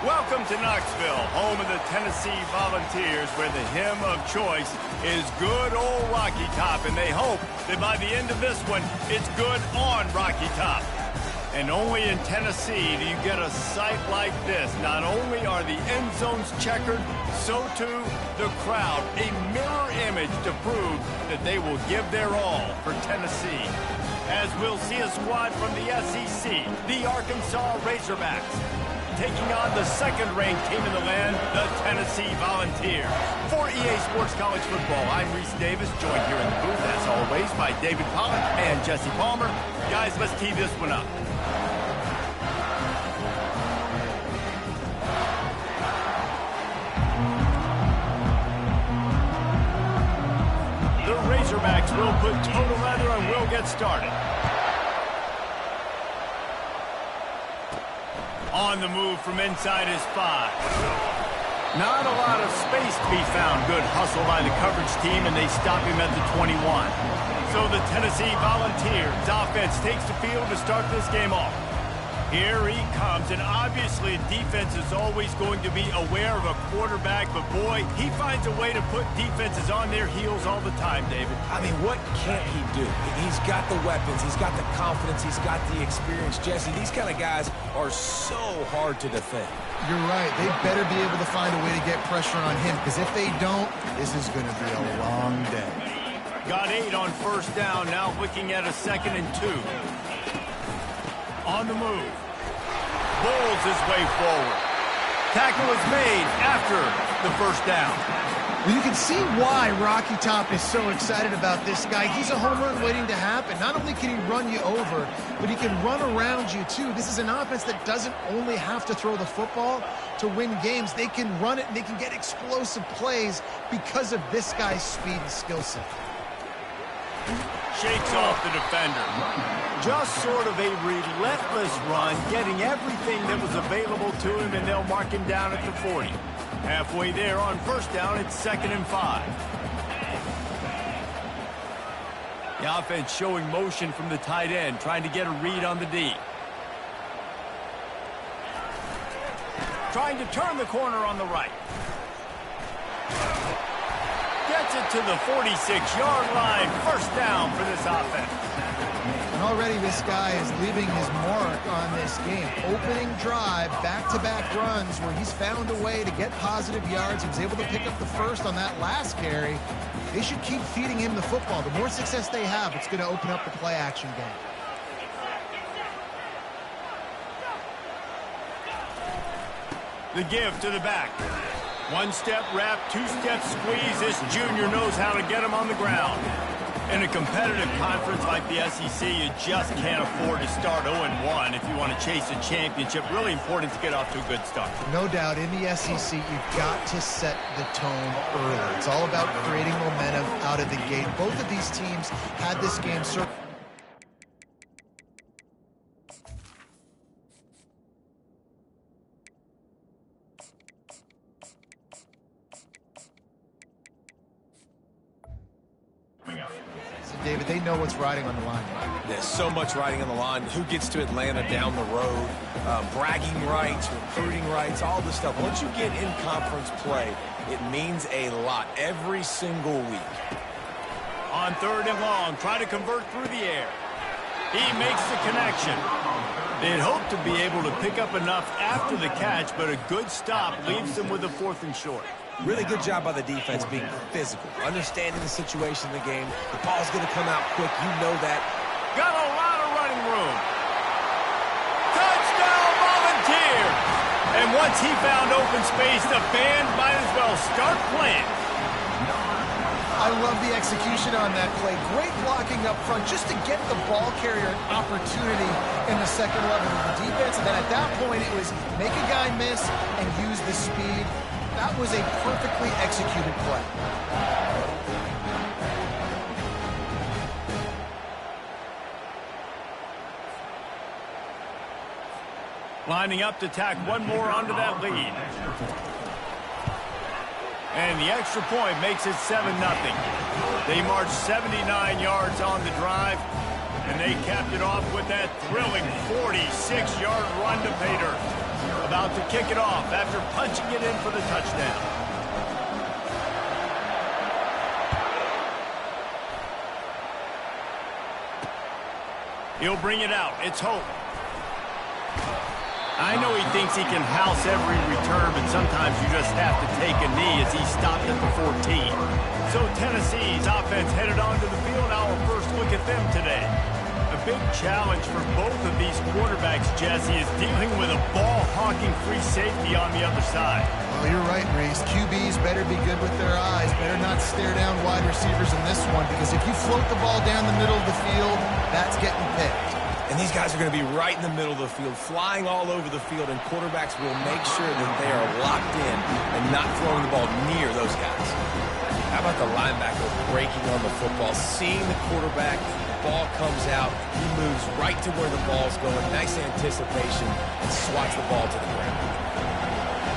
Welcome to Knoxville, home of the Tennessee Volunteers, where the hymn of choice is good old Rocky Top, and they hope that by the end of this one, it's good on Rocky Top. And only in Tennessee do you get a sight like this. Not only are the end zones checkered, so too the crowd, a mirror image to prove that they will give their all for Tennessee. As we'll see a squad from the SEC, the Arkansas Razorbacks, taking on the second-ranked team in the land, the Tennessee Volunteers. For EA Sports College Football, I'm Reese Davis, joined here in the booth, as always, by David Pollock and Jesse Palmer. Guys, let's tee this one up. The Razorbacks will put total leather and will get started. On the move from inside his 5. Not a lot of space to be found. Good hustle by the coverage team, and they stop him at the 21. So the Tennessee Volunteers offense takes the field to start this game off. Here he comes, and obviously defense is always going to be aware of a quarterback, but boy, he finds a way to put defenses on their heels all the time, David. I mean, what can't he do? He's got the weapons, he's got the confidence, he's got the experience. Jesse, these kind of guys are so hard to defend. You're right. They better be able to find a way to get pressure on him, because if they don't, this is going to be a long day. Got 8 on first down, now looking at a 2nd and 2. On the move. Bowls his way forward. Tackle is made after the first down. Well, you can see why Rocky Top is so excited about this guy. He's a home run waiting to happen. Not only can he run you over, but he can run around you too. This is an offense that doesn't only have to throw the football to win games. They can run it and they can get explosive plays because of this guy's speed and skill set. Shakes off the defender. Just sort of a relentless run, getting everything that was available to him, and they'll mark him down at the 40. Halfway there on first down, it's 2nd and 5. The offense showing motion from the tight end, trying to get a read on the D. Trying to turn the corner on the right. Gets it to the 46-yard line. First down for this offense. And already this guy is leaving his mark on this game. Opening drive, back-to-back runs where he's found a way to get positive yards. He was able to pick up the first on that last carry. They should keep feeding him the football. The more success they have, it's going to open up the play-action game. The give to the back. One-step wrap, two-step squeeze. This junior knows how to get him on the ground. In a competitive conference like the SEC, you just can't afford to start 0-1 if you want to chase a championship. Really important to get off to a good start. No doubt, in the SEC, you've got to set the tone early. It's all about creating momentum out of the gate. Both of these teams had this game circled. David, they know what's riding on the line. There's so much riding on the line. Who gets to Atlanta down the road? Bragging rights, recruiting rights, all this stuff. Once you get in conference play, it means a lot every single week. On 3rd and long, try to convert through the air. He makes the connection. They'd hope to be able to pick up enough after the catch, but a good stop leaves them with a 4th and short. Really good job by the defense being physical, understanding the situation in the game. The ball's going to come out quick. You know that. Got a lot of running room. Touchdown, Volunteers! And once he found open space, the band might as well start playing. I love the execution on that play. Great blocking up front just to get the ball carrier an opportunity in the second level of the defense. And then at that point, it was make a guy miss and use the speed. That was a perfectly executed play. Lining up to tack one more onto that lead. And the extra point makes it 7-0. They marched 79 yards on the drive, and they capped it off with that thrilling 46-yard run to pay dirt. about to kick it off after punching it in for the touchdown. He'll bring it out. It's Hope. I know he thinks he can house every return, but sometimes you just have to take a knee as he stopped at the 14. So Tennessee's offense headed onto the field. Our first look at them today. A big challenge for both of these quarterbacks, Jesse, is dealing with a ball-hawking free safety on the other side. Well, you're right, Reese. QBs better be good with their eyes. Better not stare down wide receivers in this one, because if you float the ball down the middle of the field, that's getting picked. And these guys are going to be right in the middle of the field, flying all over the field, and quarterbacks will make sure that they are locked in and not throwing the ball near those guys. How about the linebacker breaking on the football, seeing the quarterback, the ball comes out, he moves right to where the ball's going, nice anticipation, and swats the ball to the ground.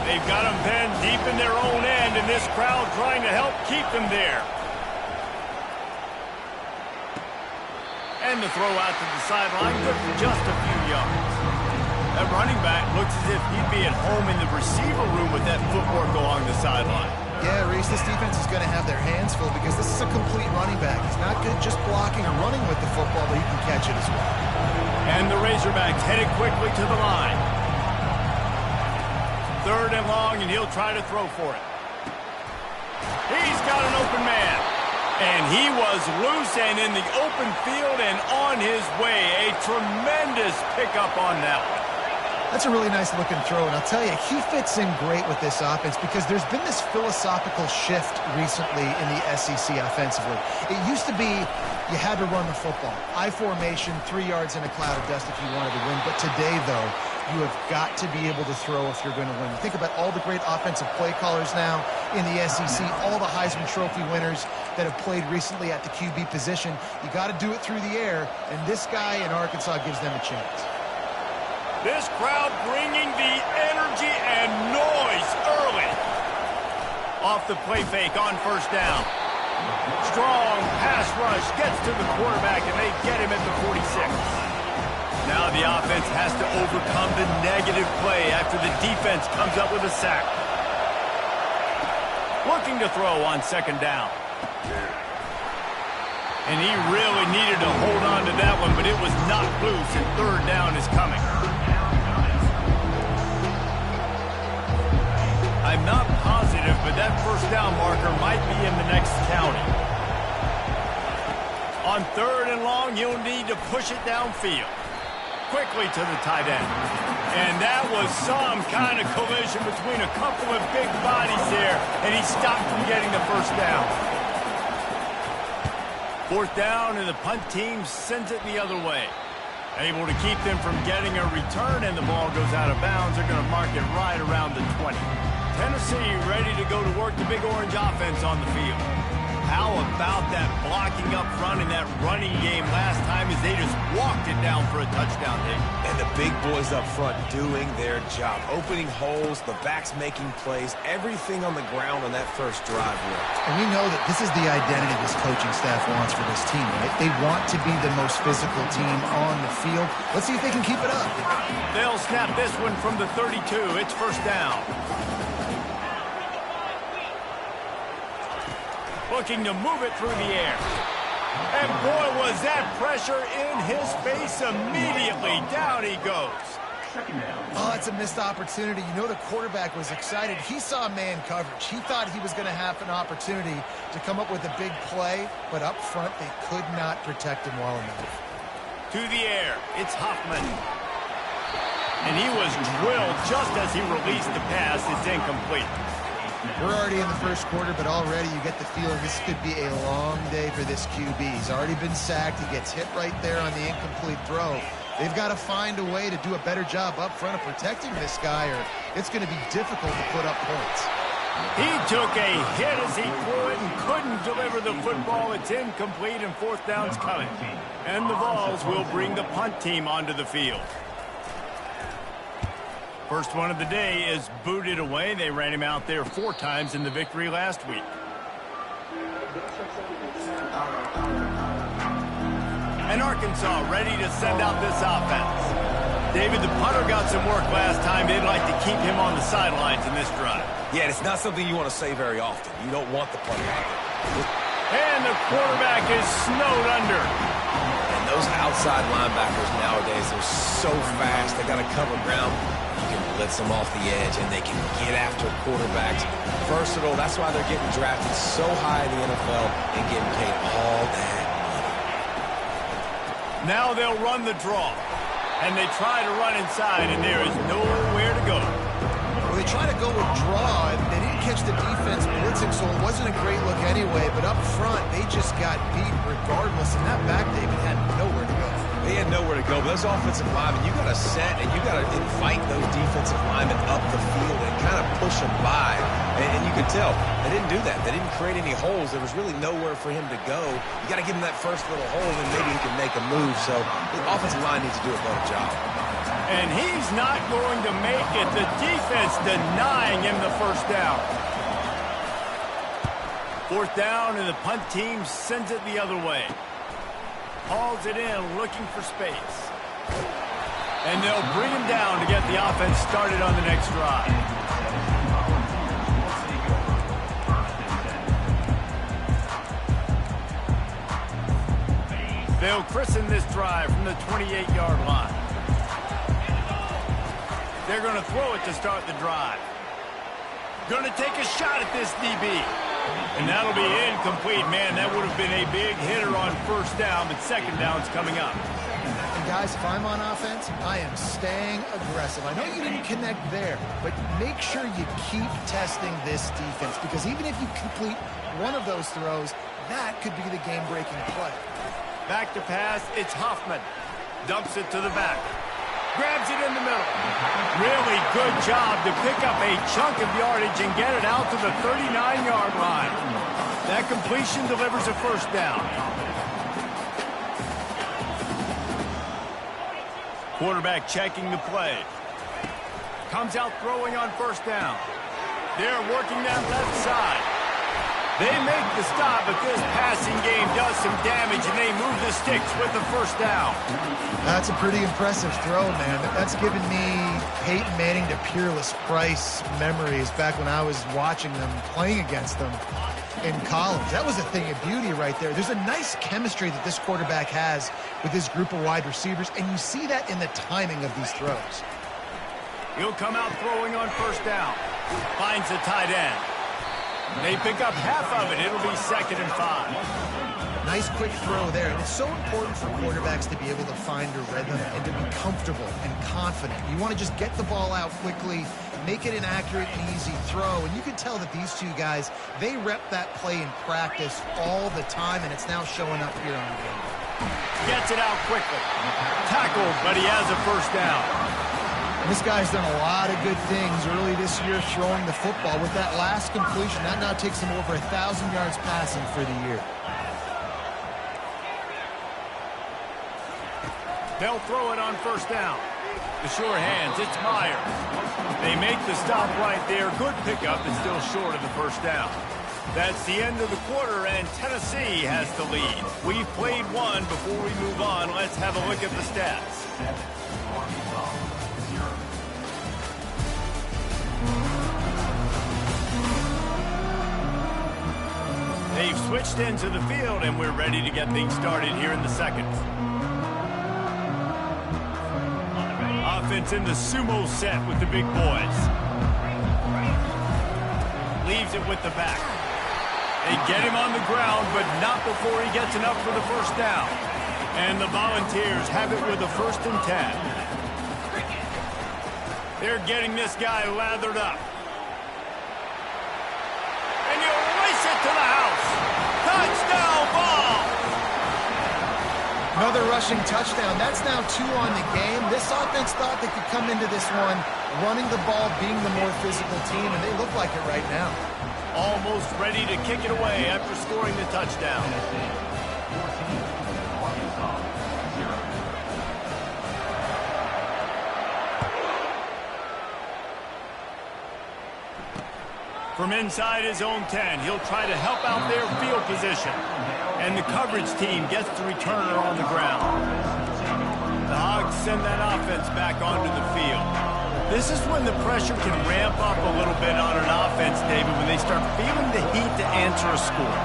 They've got them pinned deep in their own end, and this crowd trying to help keep them there. And the throw out to the sideline, good for just a few yards. That running back looks as if he'd be at home in the receiver room with that footwork along the sideline. Yeah, Reese, this defense is going to have their hands full because this is a complete running back. He's not good just blocking or running with the football, but he can catch it as well. And the Razorbacks headed quickly to the line. 3rd and long, and he'll try to throw for it. He's got an open man. And he was loose and in the open field and on his way. A tremendous pickup on that one. That's a really nice looking throw, and I'll tell you, he fits in great with this offense because there's been this philosophical shift recently in the SEC offensively. It used to be you had to run the football. I formation, 3 yards in a cloud of dust if you wanted to win. But today, though, you have got to be able to throw if you're going to win. You think about all the great offensive play callers now in the SEC, all the Heisman Trophy winners that have played recently at the QB position. You got to do it through the air, and this guy in Arkansas gives them a chance. This crowd bringing the energy and noise early. Off the play fake on 1st down. Strong pass rush gets to the quarterback, and they get him at the 46. Now the offense has to overcome the negative play after the defense comes up with a sack. Looking to throw on 2nd down. And he really needed to hold on to that one, but it was knocked loose, and 3rd down is coming. I'm not positive, but that 1st down marker might be in the next county. On 3rd and long, you'll need to push it downfield. Quickly to the tight end. And that was some kind of collision between a couple of big bodies there, and he stopped from getting the 1st down. 4th down, and the punt team sends it the other way. Able to keep them from getting a return, and the ball goes out of bounds. They're going to mark it right around the 20. Tennessee ready to go to work the Big Orange offense on the field. How about that blocking up front in that running game last time as they just walked it down for a touchdown hit? And the big boys up front doing their job. Opening holes, the backs making plays, everything on the ground on that 1st drive worked. And we know that this is the identity this coaching staff wants for this team, right? They want to be the most physical team on the field. Let's see if they can keep it up. They'll snap this one from the 32. It's 1st down. Looking to move it through the air. And boy, was that pressure in his face immediately. Down he goes. Oh, that's a missed opportunity. You know the quarterback was excited. He saw man coverage. He thought he was going to have an opportunity to come up with a big play, but up front they could not protect him well enough. To the air, it's Hoffman. And he was drilled just as he released the pass. It's incomplete. We're already in the 1st quarter, but already you get the feeling this could be a long day for this QB. He's already been sacked. He gets hit right there on the incomplete throw. They've got to find a way to do a better job up front of protecting this guy, or it's going to be difficult to put up points. He took a hit as he threw it and couldn't deliver the football. It's incomplete, and 4th down's coming. And the Vols will bring the punt team onto the field. First one of the day is booted away. They ran him out there 4 times in the victory last week. And Arkansas ready to send out this offense. David, the punter got some work last time time, they'd like to keep him on the sidelines in this drive. Yeah, it's not something you want to say very often. You don't want the play out there. And the quarterback is snowed under. And those outside linebackers nowadays, they're so fast. They got to cover ground. You can blitz them off the edge, and they can get after quarterbacks. Versatile. That's why they're getting drafted so high in the NFL and getting paid all that money. Now they'll run the draw. And they try to run inside, and there is nowhere to go. Well, they try to go with draw, and they didn't catch the defense blitzing, so it wasn't a great look anyway. But up front, they just got beat regardless, and that back David had nowhere to go. They had nowhere to go, but those offensive linemen, you got to set and you got to invite those defensive linemen up the field and kind of push them by. And you could tell they didn't do that. They didn't create any holes. There was really nowhere for him to go. You got to give him that first little hole, and maybe he can make a move. So the offensive line needs to do a better job. And he's not going to make it. The defense denying him the first down. Fourth down, and the punt team sends it the other way. Hauls it in, looking for space. And they'll bring him down to get the offense started on the next drive. They'll christen this drive from the 28-yard line. They're going to throw it to start the drive. Going to take a shot at this DB. And that'll be incomplete. Man, that would have been a big hitter on first down, but second down's coming up. And guys, if I'm on offense, I am staying aggressive. I know you didn't connect there, but make sure you keep testing this defense, because even if you complete one of those throws, that could be the game-breaking play. Back to pass, it's Hoffman. Dumps it to the back. Grabs it in the middle. Really good job to pick up a chunk of yardage and get it out to the 39-yard line. That completion delivers a first down. Quarterback checking the play. Comes out throwing on first down. They're working that left side. They make the stop, but this passing game does some damage, and they move the sticks with the first down. That's a pretty impressive throw, man. That's given me Peyton Manning to Peerless Price memories back when I was watching them, playing against them in college. That was a thing of beauty right there. There's a nice chemistry that this quarterback has with his group of wide receivers, and you see that in the timing of these throws. He'll come out throwing on first down. Finds the tight end. They pick up half of it. It'll be 2nd and 5. Nice quick throw there. And it's so important for quarterbacks to be able to find a rhythm and to be comfortable and confident. You want to just get the ball out quickly, make it an accurate and easy throw. And you can tell that these two guys, they rep that play in practice all the time, and it's now showing up here on the game. Gets it out quickly. Tackled, but he has a first down. This guy's done a lot of good things early this year throwing the football. With that last completion, that now takes him over 1,000 yards passing for the year. They'll throw it on first down. The sure hands, it's Myers. They make the stop right there. Good pickup, but still short of the first down. That's the end of the quarter, and Tennessee has the lead. We've played one. Before we move on, let's have a look at the stats. They've switched into the field, and we're ready to get things started here in the second. Offense in the sumo set with the big boys. Leaves it with the back. They get him on the ground, but not before he gets enough for the first down. And the Volunteers have it with a 1st and 10. They're getting this guy lathered up. And you race it to the house. Touchdown ball! Another rushing touchdown. That's now 2 on the game. This offense thought they could come into this one running the ball, being the more physical team, and they look like it right now. Almost ready to kick it away after scoring the touchdown. From inside his own 10, he'll try to help out their field position. And the coverage team gets the returner on the ground. The Hogs send that offense back onto the field. This is when the pressure can ramp up a little bit on an offense, David, when they start feeling the heat to answer a score.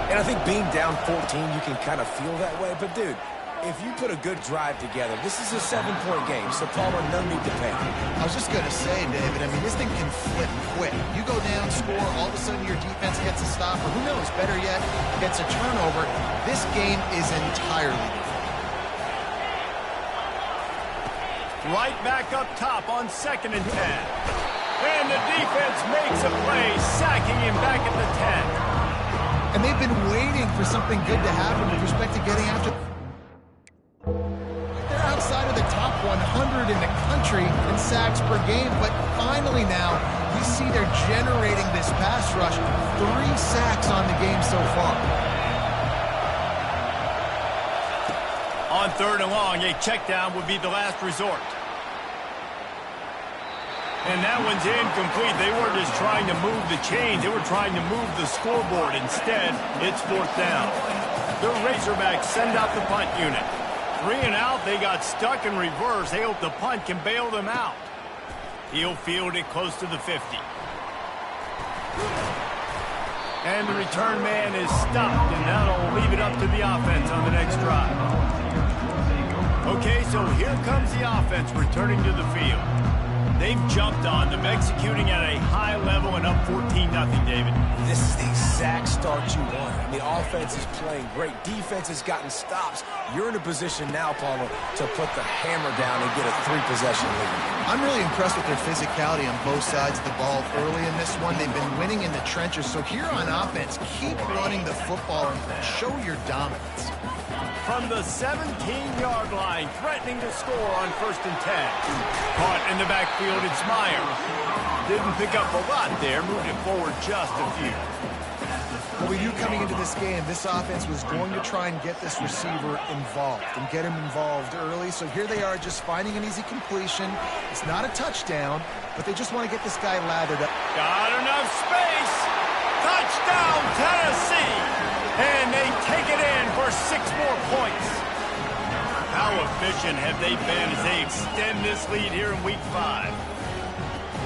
And I think being down 14, you can kind of feel that way. But, dude, if you put a good drive together, this is a 7-point game, so Palmer, no need to panic. I was just going to say, David, I mean, this thing can flip quick. You go down, score, all of a sudden your defense gets a stop, or who knows, better yet, gets a turnover. This game is entirely different. Right back up top on 2nd and 10. And the defense makes a play, sacking him back at the 10. And they've been waiting for something good to happen with respect to getting after. They're outside of the top 100 in the country in sacks per game, but finally now we see they're generating this pass rush. 3 sacks on the game so far. On 3rd and long, a check down would be the last resort. And that one's incomplete. They weren't just trying to move the chains. They were trying to move the scoreboard. Instead, it's 4th down. The Razorbacks send out the punt unit. 3 and out. They got stuck in reverse. They hope the punt can bail them out. He'll field it close to the 50. And the return man is stopped, and that'll leave it up to the offense on the next drive. Okay, so here comes the offense returning to the field. They've jumped on them, executing at a high level and up 14-0, David. This is the exact start you want. I mean, offense is playing great. Defense has gotten stops. You're in a position now, Palmer, to put the hammer down and get a 3-possession lead. I'm really impressed with their physicality on both sides of the ball early in this one. They've been winning in the trenches. So here on offense, keep running the football and show your dominance. From the 17-yard line, threatening to score on 1st and 10. Caught in the backfield, it's Meyer. Didn't pick up a lot there, moved it forward just a few. Well, we knew coming into this game, this offense was going to try and get this receiver involved and get him involved early. So here they are just finding an easy completion. It's not a touchdown, but they just want to get this guy lathered up. Got enough space. Touchdown, Tennessee. And they take it in for 6 more points. How efficient have they been as they extend this lead here in Week 5?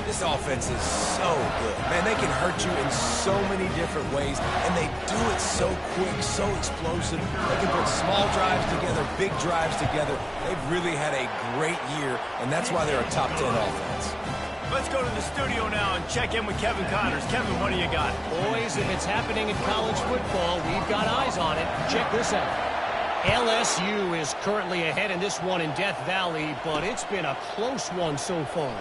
This offense is so good. Man, they can hurt you in so many different ways, and they do it so quick, so explosive. They can put small drives together, big drives together. They've really had a great year, and that's why they're a top 10 offense. Let's go to the studio now and check in with Kevin Connors. Kevin, what do you got? Boys, if it's happening in college football, we've got eyes on it. Check this out. LSU is currently ahead in this one in Death Valley, but it's been a close one so far.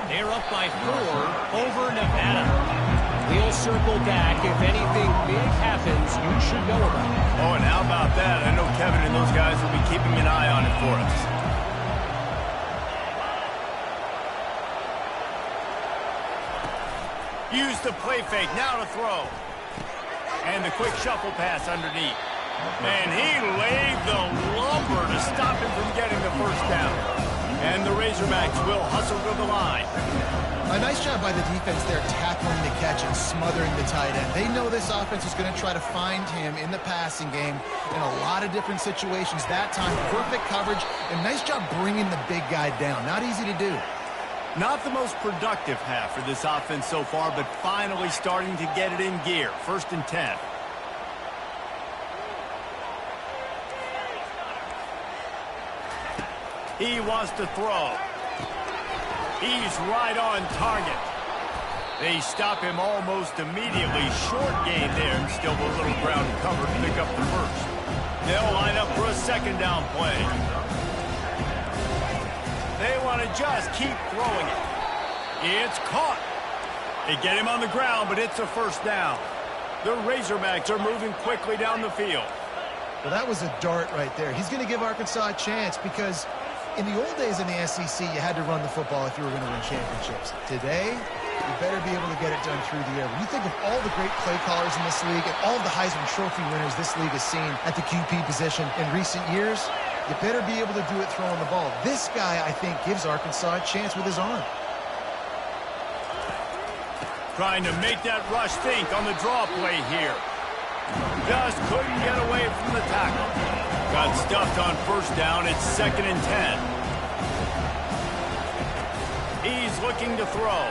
They're up by 4 over Nevada. We'll circle back. If anything big happens, you should know about it. Oh, and how about that? I know Kevin and those guys will be keeping an eye on it for us. Use the play fake, now to throw. And the quick shuffle pass underneath. And he laid the lumber to stop him from getting the 1st down. And the Razorbacks will hustle to the line. A nice job by the defense there, tackling the catch and smothering the tight end. They know this offense is going to try to find him in the passing game in a lot of different situations. That time, perfect coverage, and nice job bringing the big guy down. Not easy to do. Not the most productive half for this offense so far, but finally starting to get it in gear. 1st and 10. He wants to throw. He's right on target. They stop him almost immediately. Short gain there, and still a little ground cover to pick up the 1st. They'll line up for a 2nd down play. They want to just keep throwing it. It's caught. They get him on the ground, but it's a 1st down. The Razorbacks are moving quickly down the field. Well, that was a dart right there. He's going to give Arkansas a chance because in the old days in the SEC, you had to run the football if you were going to win championships. Today, you better be able to get it done through the air. When you think of all the great play callers in this league and all of the Heisman Trophy winners this league has seen at the QP position in recent years, you better be able to do it throwing the ball. This guy, I think, gives Arkansas a chance with his arm. Trying to make that rush think on the draw play here. Just couldn't get away from the tackle. Got stuffed on 1st down. It's 2nd and 10. He's looking to throw.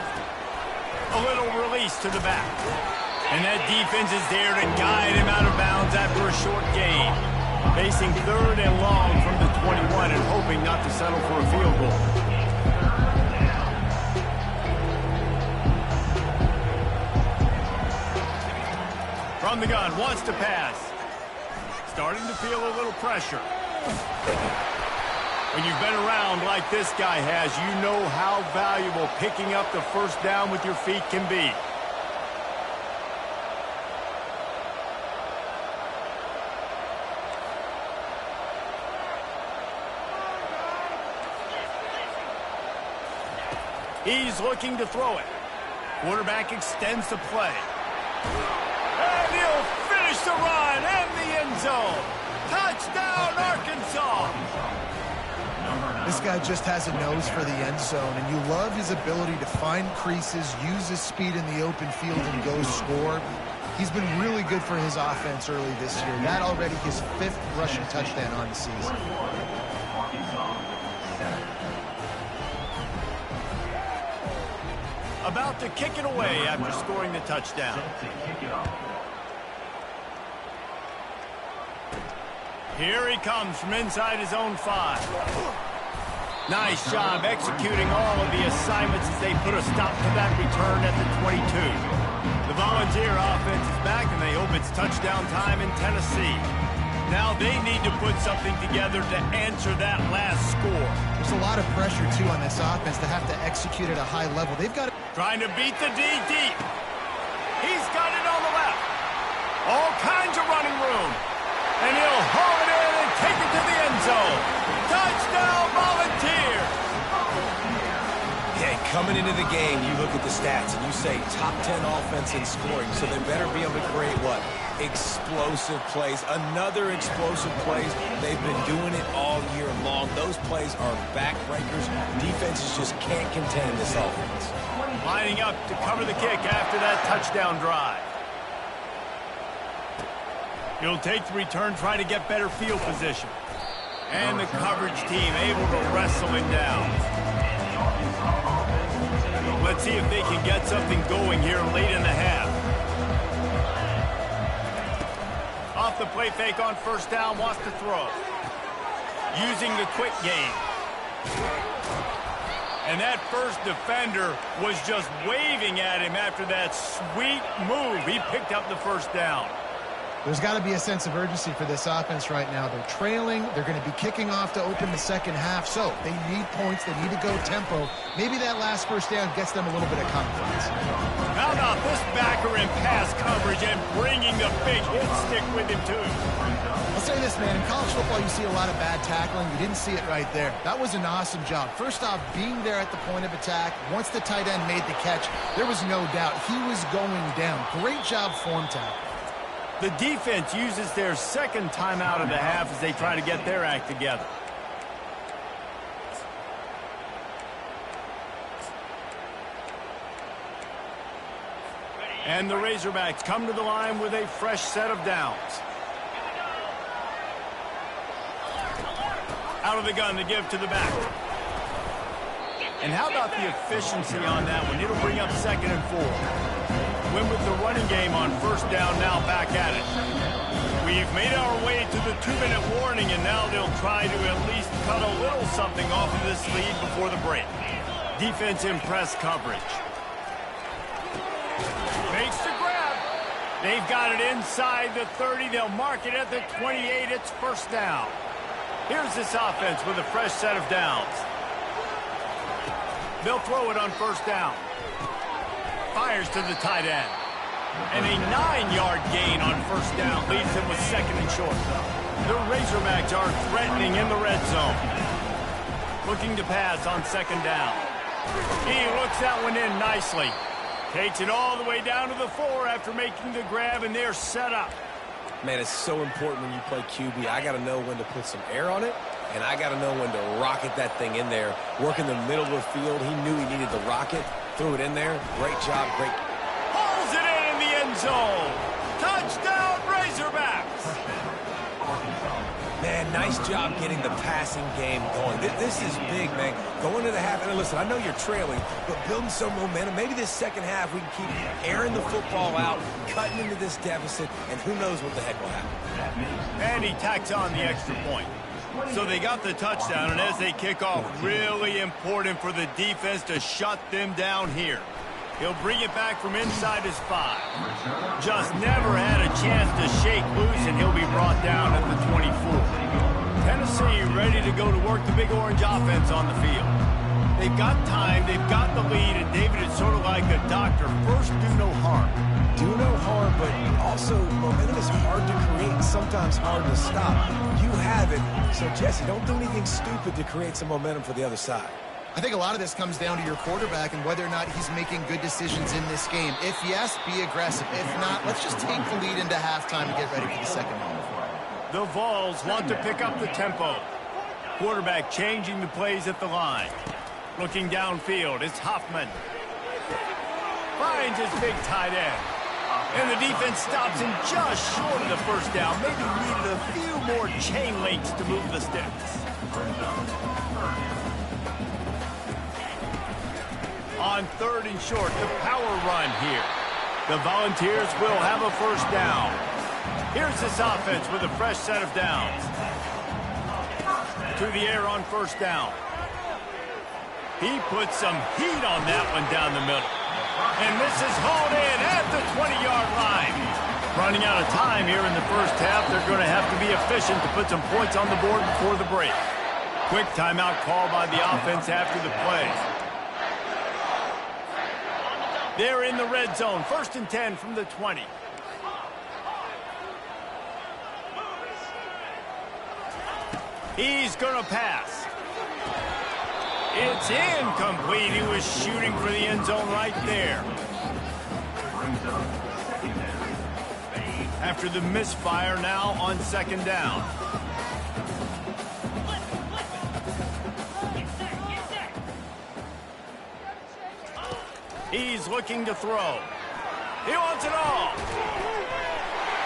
A little release to the back. And that defense is there to guide him out of bounds after a short gain. Facing 3rd and long from the 21 and hoping not to settle for a field goal. From the gun, wants to pass. Starting to feel a little pressure. When you've been around like this guy has, you know how valuable picking up the first down with your feet can be. He's looking to throw it. Quarterback extends the play. And he'll finish the run and the end zone. Touchdown, Arkansas! This guy just has a nose for the end zone, and you love his ability to find creases, use his speed in the open field, and go score. He's been really good for his offense early this year. That already his 5th rushing touchdown on the season. About to kick it away after scoring the touchdown. Here he comes from inside his own 5. Nice job executing all of the assignments as they put a stop to that return at the 22. The Volunteer offense is back, and they hope it's touchdown time in Tennessee. Now they need to put something together to answer that last score. There's a lot of pressure, too, on this offense to have to execute at a high level. They've got to... Trying to beat the D deep. He's got it on the left. All kinds of running room. And he'll haul it in and take it to the end zone. Touchdown, Volunteers! Yeah, coming into the game, you look at the stats and you say top 10 offense in scoring, so they better be able to create what? Explosive plays. Another explosive plays. They've been doing it all year long. Those plays are backbreakers. Defenses just can't contend this offense. Lining up to cover the kick after that touchdown drive. He'll take the return, try to get better field position. And the coverage team able to wrestle him down. Let's see if they can get something going here late in the half. Off the play fake on first down, wants to throw. Using the quick game. And that first defender was just waving at him after that sweet move. He picked up the first down. There's got to be a sense of urgency for this offense right now. They're trailing. They're going to be kicking off to open the second half. So they need points. They need to go tempo. Maybe that last first down gets them a little bit of confidence. How about this backer in pass coverage and bringing the big hit stick with him, too? I'll say this, man. In college football, you see a lot of bad tackling. You didn't see it right there. That was an awesome job. First off, being there at the point of attack. Once the tight end made the catch, there was no doubt he was going down. Great job form tackle. The defense uses their second timeout of the half as they try to get their act together. And the Razorbacks come to the line with a fresh set of downs. Out of the gun to give to the back. And how about the efficiency on that one? It'll bring up 2nd and 4. Win with the running game on first down, now back at it. We've made our way to the 2-minute warning, and now they'll try to at least cut a little something off of this lead before the break. Defense in press coverage. Makes the grab. They've got it inside the 30. They'll mark it at the 28. It's first down. Here's this offense with a fresh set of downs. They'll throw it on first down. Fires to the tight end. And a 9-yard gain on first down leaves them with 2nd and short. The Razorbacks are threatening in the red zone. Looking to pass on 2nd down. He looks that one in nicely. Takes it all the way down to the 4 after making the grab, and they're set up. Man, it's so important when you play QB. I got to know when to put some air on it, and I got to know when to rocket that thing in there. Work in the middle of the field. He knew he needed the rocket. Threw it in there. Great job. Great. Pulls it in the end zone. Touchdown, Razorbacks. Man, nice job getting the passing game going. This is big, man. Going to the half, and listen, I know you're trailing, but building some momentum. Maybe this second half we can keep airing the football out, cutting into this deficit, and who knows what the heck will happen. And he tacks on the extra point. So they got the touchdown, and as they kick off, really important for the defense to shut them down here. He'll bring it back from inside his 5. Just never had a chance to shake loose, and he'll be brought down at the 24. Tennessee ready to go to work the Big Orange offense on the field. They've got time, they've got the lead, and David is sort of like a doctor. First, do no harm. Do no harm, but also momentum is hard to create and sometimes hard to stop. You have it, so Jesse, don't do anything stupid to create some momentum for the other side. I think a lot of this comes down to your quarterback and whether or not he's making good decisions in this game. If yes, be aggressive. If not, let's just take the lead into halftime and get ready for the second half. The Vols want to pick up the tempo. Quarterback changing the plays at the line. Looking downfield, it's Hoffman. Finds his big tight end. And the defense stops him just short of the first down. Maybe needed a few more chain links to move the sticks. On 3rd and short, the power run here. The Volunteers will have a first down. Here's this offense with a fresh set of downs. To the air on first down. He puts some heat on that one down the middle. And this is hauled in at the 20-yard line. Running out of time here in the first half. They're going to have to be efficient to put some points on the board before the break. Quick timeout call by the offense after the play. They're in the red zone. 1st and 10 from the 20. He's going to pass. It's incomplete. He was shooting for the end zone right there. After the misfire, now on 2nd down. He's looking to throw. He wants it all.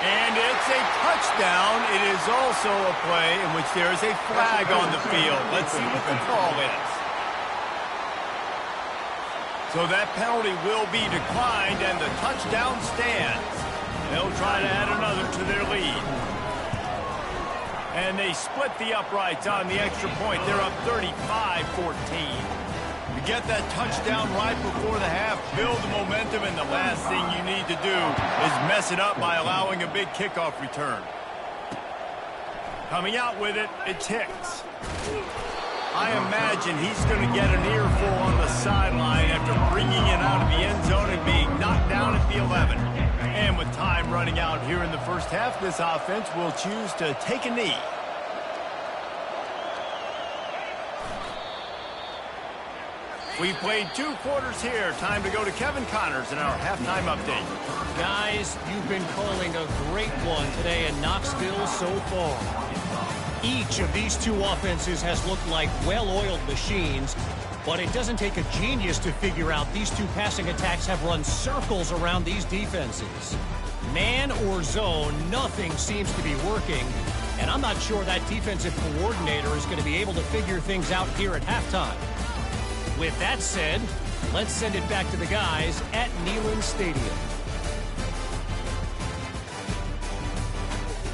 And it's a touchdown. It is also a play in which there is a flag on the field. Let's see what the call is. So that penalty will be declined, and the touchdown stands. They'll try to add another to their lead. And they split the uprights on the extra point. They're up 35-14. You get that touchdown right before the half, build the momentum, and the last thing you need to do is mess it up by allowing a big kickoff return. Coming out with it, it's Hicks. I imagine he's going to get an earful on the sideline after bringing it out of the end zone and being knocked down at the 11. And with time running out here in the first half, this offense will choose to take a knee. We played 2 quarters here. Time to go to Kevin Connors in our halftime update. Guys, you've been calling a great one today in Knoxville so far. Each of these 2 offenses has looked like well-oiled machines, but it doesn't take a genius to figure out these 2 passing attacks have run circles around these defenses. Man or zone, nothing seems to be working, and I'm not sure that defensive coordinator is going to be able to figure things out here at halftime. With that said, let's send it back to the guys at Neyland Stadium.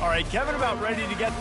All right, Kevin, about ready to get...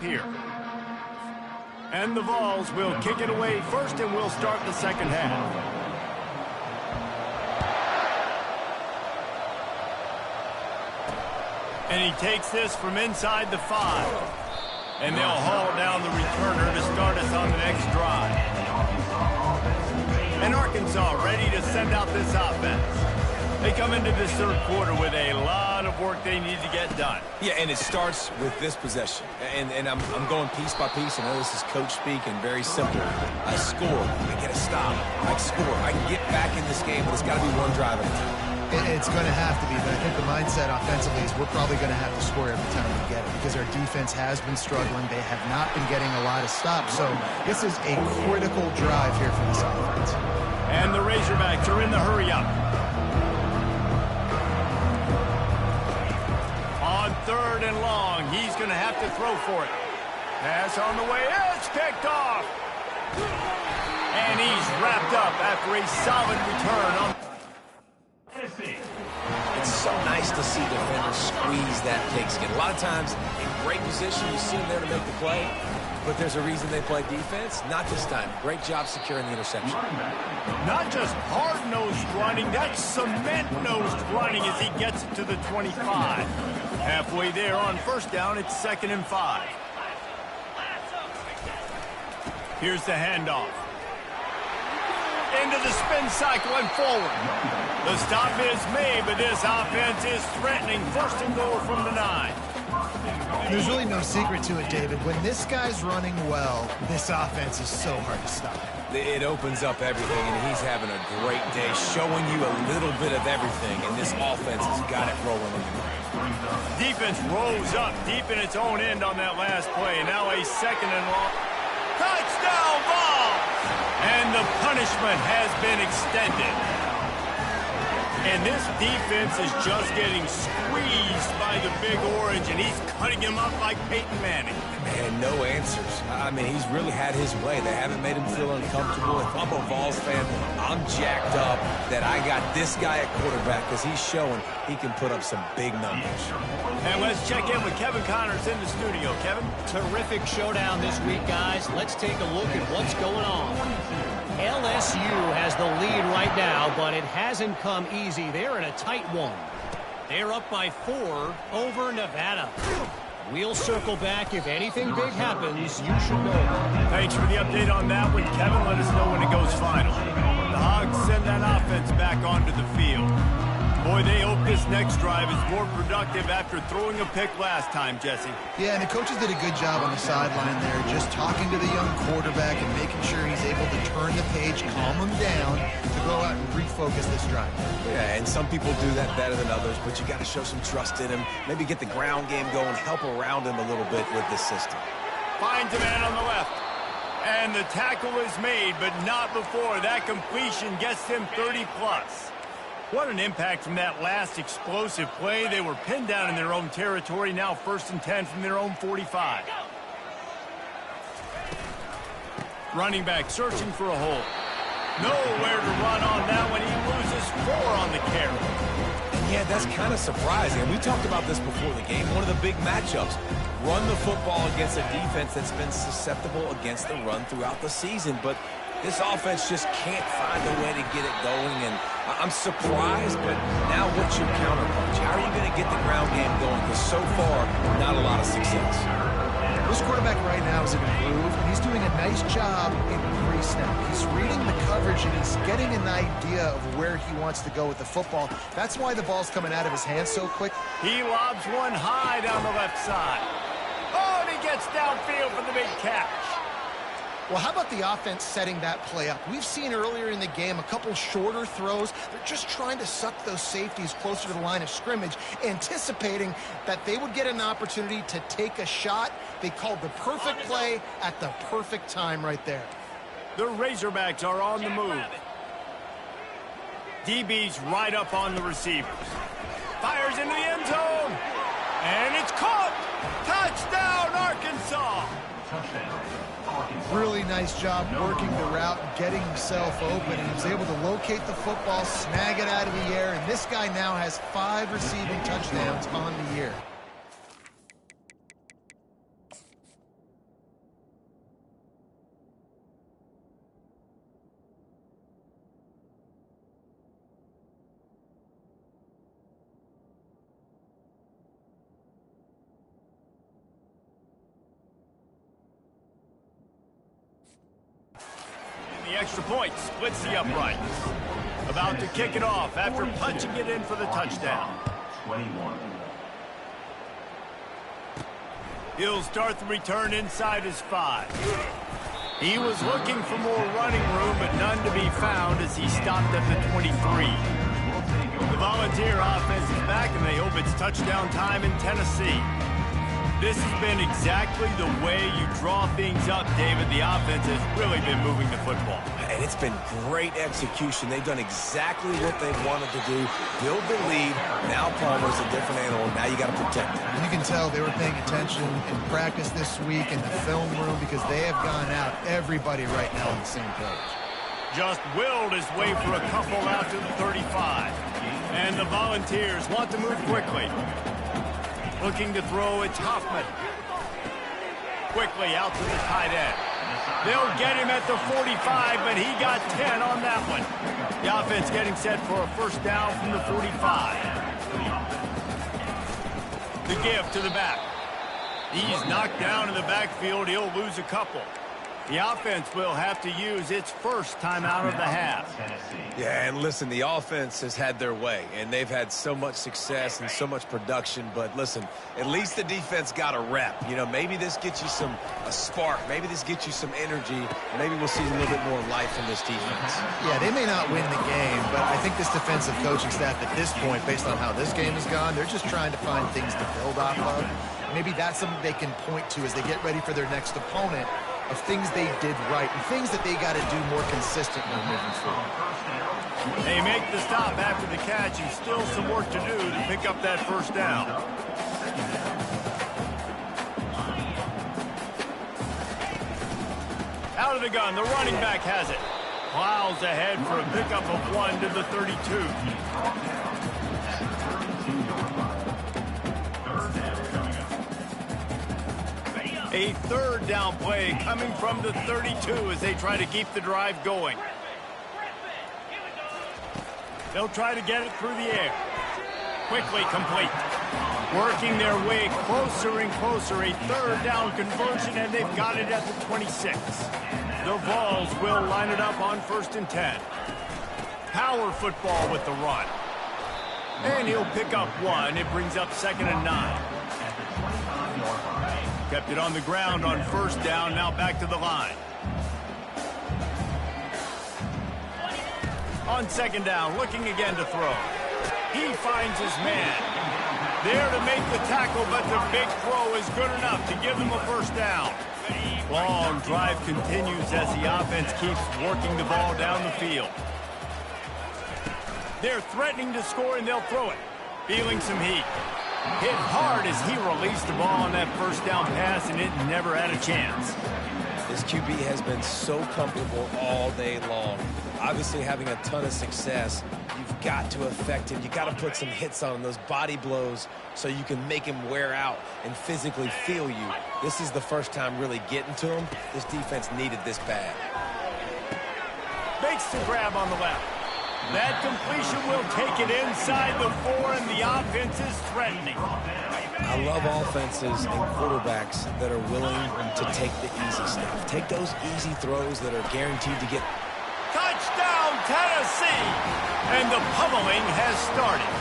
here. And the Vols will kick it away first, and we'll start the second half. And he takes this from inside the 5. And they'll haul down the returner to start us on the next drive. And Arkansas ready to send out this offense. They come into this third quarter with a lot of work they need to get done. Yeah, and it starts with this possession. And I'm going piece by piece. I know this is coach speak and very simple. I score. I get a stop. I score. I can get back in this game, but it's got to be one drive at a time. It's going to have to be, but I think the mindset offensively is we're probably going to have to score every time we get it because our defense has been struggling. They have not been getting a lot of stops, so this is a critical drive here for this offense. And the Razorbacks are in the hurry-up. On 3rd and long, he's going to have to throw for it. Pass on the way. It's picked off. And he's wrapped up after a solid return on. It's so nice to see defenders squeeze that pigskin. A lot of times, in great position, you see them there to make the play, but there's a reason they play defense. Not this time. Great job securing the interception. Not just hard-nosed running, that's cement-nosed running as he gets it to the 25. Halfway there on first down, it's 2nd and 5. Here's the handoff. Into the spin cycle and forward. The stop is made, but this offense is threatening. 1st and goal from the 9. There's really no secret to it, David. When this guy's running well, this offense is so hard to stop. It opens up everything, and he's having a great day, showing you a little bit of everything, and this offense has got it rolling. Defense rolls up deep in its own end on that last play. Now a 2nd and long. Touchdown, Vols! And the punishment has been extended. And this defense is just getting squeezed by the Big Orange, and he's cutting him up like Peyton Manning. And no answers. I mean, he's really had his way. They haven't made him feel uncomfortable. If I'm a Vols fan, I'm jacked up that I got this guy at quarterback because he's showing he can put up some big numbers. And let's check in with Kevin Connors in the studio. Kevin? Terrific showdown this week, guys. Let's take a look at what's going on. LSU has the lead right now, but it hasn't come easy. They're in a tight one. They're up by 4 over Nevada. We'll circle back. If anything big happens, you should know. Thanks for the update on that one, Kevin. Let us know when it goes final. The Hogs send that offense back onto the field. Boy, they hope this next drive is more productive after throwing a pick last time, Jesse. Yeah, and the coaches did a good job on the sideline there, just talking to the young quarterback and making sure he's able to turn the page, calm him down, to go out and refocus this drive. Yeah, and some people do that better than others, but you got to show some trust in him. Maybe get the ground game going, help around him a little bit with this system. Finds a man on the left. And the tackle is made, but not before. That completion gets him 30-plus. What an impact from that last explosive play. They were pinned down in their own territory. Now 1st and 10 from their own 45. Running back searching for a hole. Nowhere to run on that one. He loses 4 on the carry. Yeah, that's kind of surprising. We talked about this before the game. One of the big matchups. Run the football against a defense that's been susceptible against the run throughout the season. But this offense just can't find a way to get it going. And I'm surprised, but now what's your counterpunch? How are you going to get the ground game going? Because so far, not a lot of success. This quarterback right now is in a groove, and he's doing a nice job in pre-snap. He's reading the coverage, and he's getting an idea of where he wants to go with the football. That's why the ball's coming out of his hands so quick. He lobs one high down the left side. Oh, and he gets downfield for the big catch. Well, how about the offense setting that play up? We've seen earlier in the game a couple shorter throws. They're just trying to suck those safeties closer to the line of scrimmage, anticipating that they would get an opportunity to take a shot. They called the perfect play at the perfect time right there. The Razorbacks are on the move. DB's right up on the receivers. Fires into the end zone. And it's caught. Touchdown, Arkansas. Really nice job working the route, getting himself open, and he was able to locate the football, snag it out of the air, and this guy now has 5 receiving touchdowns on the year. extra point, splits the uprights. About to kick it off after punching it in for the touchdown. 21. He'll start the return inside his 5. He was looking for more running room, but none to be found as he stopped at the 23. The Volunteer offense is back, and they hope it's touchdown time in Tennessee. This has been exactly the way you draw things up, David. The offense has really been moving the football. And it's been great execution. They've done exactly what they wanted to do. Build the lead. Now Palmer's a different animal. Now you got to protect it. You can tell they were paying attention in practice this week in the film room because they have gone out, everybody right now on the same page. Just willed his way for a couple out to the 35. And the Volunteers want to move quickly. Looking to throw, it's Hoffman. Quickly out to the tight end. They'll get him at the 45, but he got 10 on that one. The offense getting set for a first down from the 45. The give to the back. He's knocked down in the backfield. He'll lose a couple. The offense will have to use its first timeout of the half. Yeah, and listen, the offense has had their way, and they've had so much success and so much production. But listen, at least the defense got a rep. You know, maybe this gets you a spark. Maybe this gets you some energy. Maybe we'll see a little bit more life from this defense. Yeah, they may not win the game, but I think this defensive coaching staff at this point, based on how this game has gone, they're just trying to find things to build off of. Maybe that's something they can point to as they get ready for their next opponent, of things they did right and things that they got to do more consistently moving forward. They make the stop after the catch, and still some work to do to pick up that first down. Out of the gun, the running back has it. Plows ahead for a pickup of 1 to the 32. A third down play coming from the 32 as they try to keep the drive going. They'll try to get it through the air. Quickly complete. Working their way closer and closer. A third down conversion, and they've got it at the 26. The Vols will line it up on 1st and 10. Power football with the run. And he'll pick up 1. It brings up 2nd and 9. Kept it on the ground on 1st down, now back to the line. On 2nd down, looking again to throw. He finds his man. There to make the tackle, but the big throw is good enough to give them a first down. Long drive continues as the offense keeps working the ball down the field. They're threatening to score, and they'll throw it. Feeling some heat. Hit hard as he released the ball on that first down pass, and it never had a chance. This QB has been so comfortable all day long. Obviously having a ton of success. You've got to affect him. You've got to put some hits on him, those body blows, so you can make him wear out and physically feel you. This is the first time really getting to him. This defense needed this bad. Makes the grab on the left. That completion will take it inside the 4, and the offense is threatening. I love offenses and quarterbacks that are willing to take the easy stuff. Take those easy throws that are guaranteed to get. Touchdown, Tennessee! And the pummeling has started.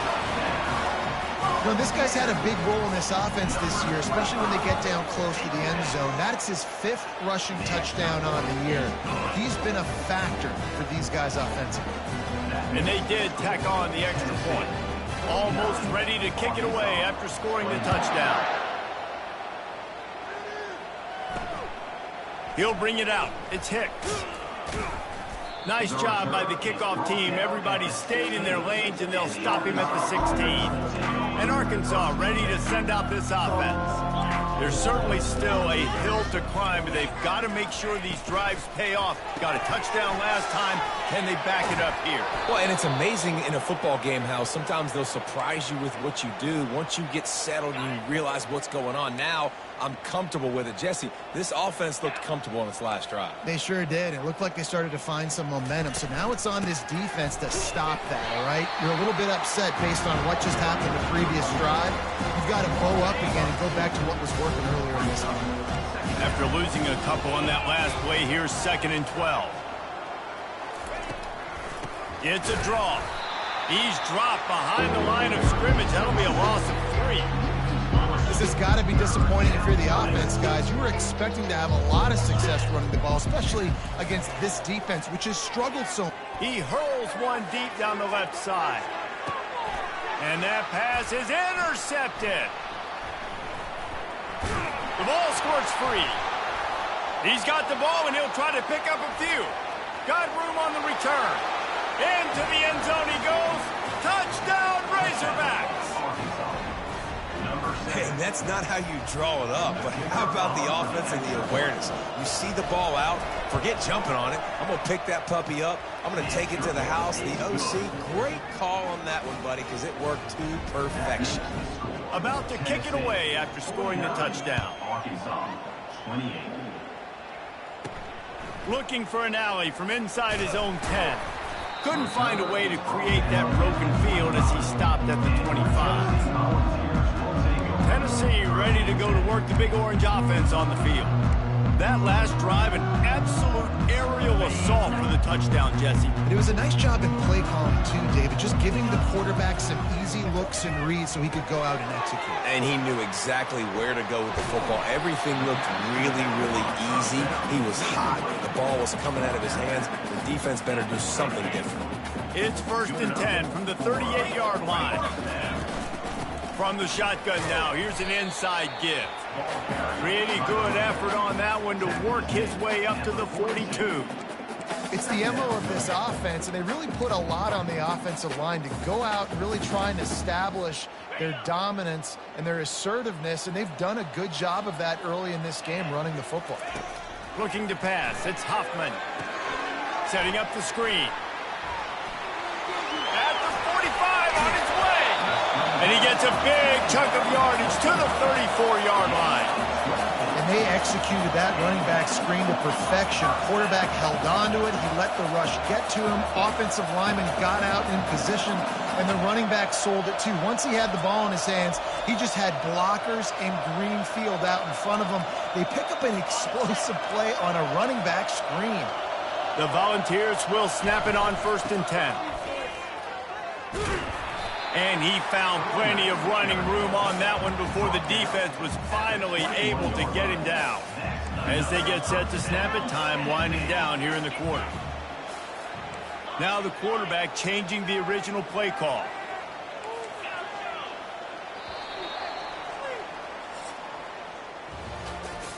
You know, this guy's had a big role in this offense this year, especially when they get down close to the end zone. That's his 5th rushing touchdown on the year. He's been a factor for these guys offensively. And they did tack on the extra point. Almost ready to kick it away after scoring the touchdown. He'll bring it out. It's Hicks. Nice job by the kickoff team. Everybody stayed in their lanes, and they'll stop him at the 16. And Arkansas ready to send out this offense. There's certainly still a hill to climb, but they've got to make sure these drives pay off. Got a touchdown last time. Can they back it up here? Well, and it's amazing in a football game how sometimes they'll surprise you with what you do. Once you get settled and you realize what's going on, now I'm comfortable with it. Jesse, this offense looked comfortable on its last drive. They sure did. It looked like they started to find some momentum. So now it's on this defense to stop that, all right? You're a little bit upset based on what just happened the previous drive. You've got to bow up again and go back to what was working earlier in this game. After losing a couple on that last play, here's 2nd and 12. It's a draw. He's dropped behind the line of scrimmage. That'll be a loss of 3. This has got to be disappointing if you're the offense, guys. You were expecting to have a lot of success running the ball, especially against this defense, which has struggled so. He hurls one deep down the left side. And that pass is intercepted. The ball squirts free. He's got the ball, and he'll try to pick up a few. Got room on the return. Into the end zone he goes. Touchdown, Razorbacks. Hey, that's not how you draw it up, but how about the offense and the awareness? You see the ball out, forget jumping on it. I'm going to pick that puppy up. I'm going to take it to the house. The OC, great call on that one, buddy, because it worked to perfection. About to kick it away after scoring the touchdown. Looking for an alley from inside his own 10. Couldn't find a way to create that broken field as he stopped at the 25. Tennessee ready to go to work the Big Orange offense on the field. That last drive, an absolute aerial assault for the touchdown, Jesse. It was a nice job in play calling, too, David, just giving the quarterback some easy looks and reads so he could go out and execute. And he knew exactly where to go with the football. Everything looked really, really easy. He was hot. The ball was coming out of his hands. The defense better do something different. It's 1st and 10 from the 38-yard line. From the shotgun now, here's an inside give. Pretty good effort on that one to work his way up to the 42. It's the MO of this offense, and they really put a lot on the offensive line to go out and really try and establish their dominance and their assertiveness, and they've done a good job of that early in this game running the football. Looking to pass, it's Huffman. Setting up the screen. At the 45 on its way. And he gets a big chunk of yardage to the 34-yard line. And they executed that running back screen to perfection. Quarterback held on to it. He let the rush get to him. Offensive lineman got out in position, and the running back sold it too. Once he had the ball in his hands, he just had blockers and green field out in front of him. They pick up an explosive play on a running back screen. The Volunteers will snap it on 1st and 10. And he found plenty of running room on that one before the defense was finally able to get him down. As they get set to snap it, time winding down here in the quarter. Now the quarterback changing the original play call.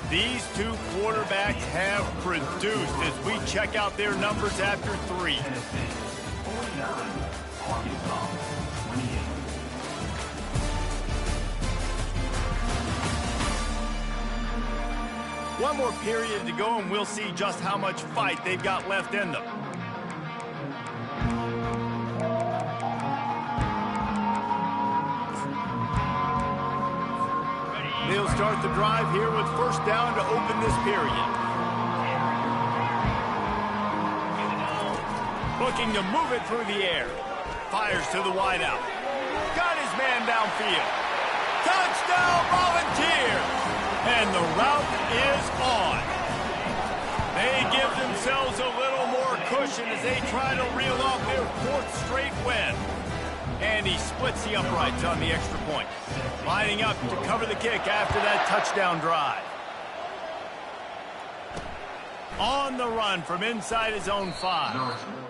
These two quarterbacks have produced as we check out their numbers after 3. One more period to go, and we'll see just how much fight they've got left in them. They'll start the drive here with 1st down to open this period. Looking to move it through the air. Fires to the wideout. Got his man downfield. Touchdown, Volunteers! And the route is on. They give themselves a little more cushion as they try to reel off their 4th straight win. And he splits the uprights on the extra point. Lining up to cover the kick after that touchdown drive. On the run from inside his own 5.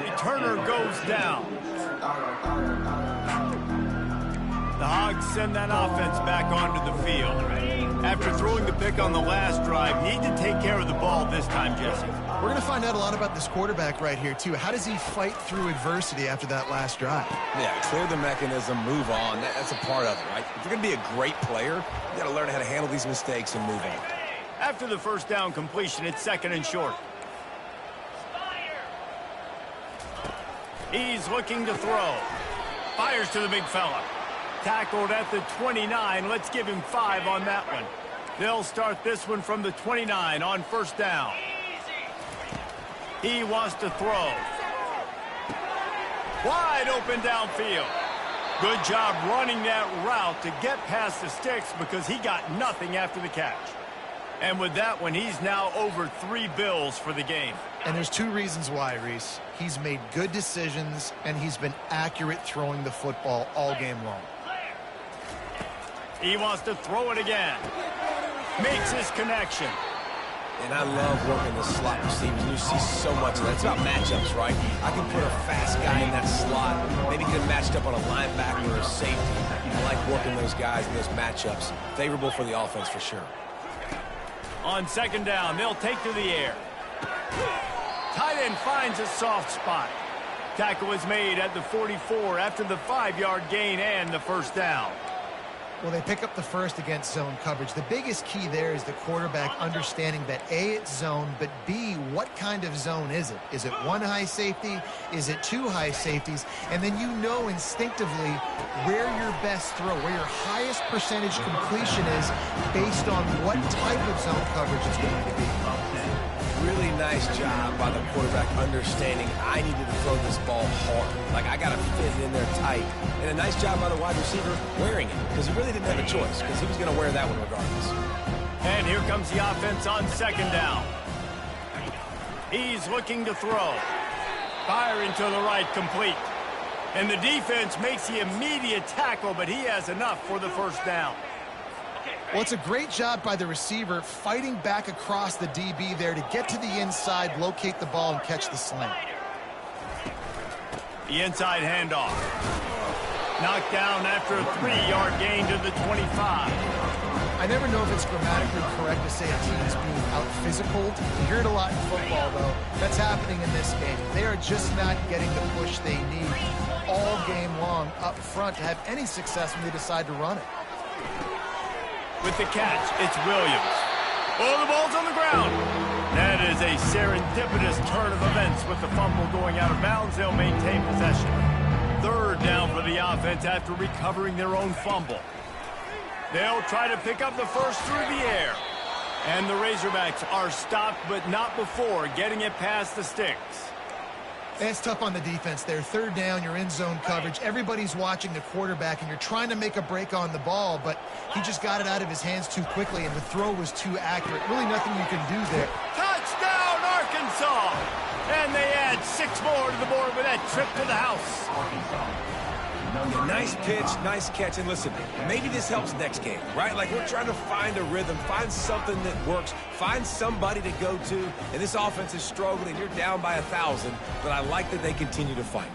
Returner goes down. The Hogs send that offense back onto the field. After throwing the pick on the last drive, need to take care of the ball this time, Jesse. We're going to find out a lot about this quarterback right here, too. How does he fight through adversity after that last drive? Yeah, clear the mechanism, move on. That's a part of it, right? If you're going to be a great player, you got to learn how to handle these mistakes and move on. After the first down completion, it's 2nd and short. He's looking to throw. Fires to the big fella. Tackled at the 29. Let's give him 5 on that one. They'll start this one from the 29 on 1st down. He wants to throw. Wide open downfield. Good job running that route to get past the sticks because he got nothing after the catch. And with that one, he's now over 3 bills for the game. And there's 2 reasons why, Reese. He's made good decisions, and he's been accurate throwing the football all game long. He wants to throw it again. Makes his connection. And I love working the slot receivers. You see so much of that. It's about matchups, right? I can put a fast guy in that slot, maybe get him matched up on a linebacker or a safety. I like working those guys in those matchups. Favorable for the offense for sure. On 2nd down, they'll take to the air. Tight end finds a soft spot. Tackle is made at the 44 after the 5-yard gain and the 1st down. Well, they pick up the first against zone coverage. The biggest key there is the quarterback understanding that A, it's zone, but B, what kind of zone is it? Is it 1 high safety? Is it 2 high safeties? And then you know instinctively where your best throw, where your highest percentage completion is based on what type of zone coverage it's going to be. Really nice job by the quarterback understanding I needed to throw this ball hard. Like, I got to fit it in there tight. And a nice job by the wide receiver wearing it because he really didn't have a choice because he was going to wear that one regardless. And here comes the offense on 2nd down. He's looking to throw. Firing to the right, complete. And the defense makes the immediate tackle, but he has enough for the 1st down. Well, it's a great job by the receiver fighting back across the DB there to get to the inside, locate the ball, and catch the slant. The inside handoff. Knocked down after a 3-yard gain to the 25. I never know if it's grammatically correct to say a team is being out-physical. You hear it a lot in football, though. That's happening in this game. They are just not getting the push they need all game long up front to have any success when they decide to run it. With the catch, it's Williams. Oh, the ball's on the ground. That is a serendipitous turn of events with the fumble going out of bounds. They'll maintain possession. 3rd down for the offense after recovering their own fumble. They'll try to pick up the first through the air. And the Razorbacks are stopped, but not before getting it past the sticks. That's tough on the defense there. 3rd down, you're in zone coverage. Everybody's watching the quarterback, and you're trying to make a break on the ball, but he just got it out of his hands too quickly, and the throw was too accurate. Really nothing you can do there. Touchdown, Arkansas! And they add 6 more to the board with that trip to the house. Nice pitch, nice catch, and listen, maybe this helps next game, right? Like, we're trying to find a rhythm, find something that works, find somebody to go to, and this offense is struggling. You're down by 1,000, but I like that they continue to fight.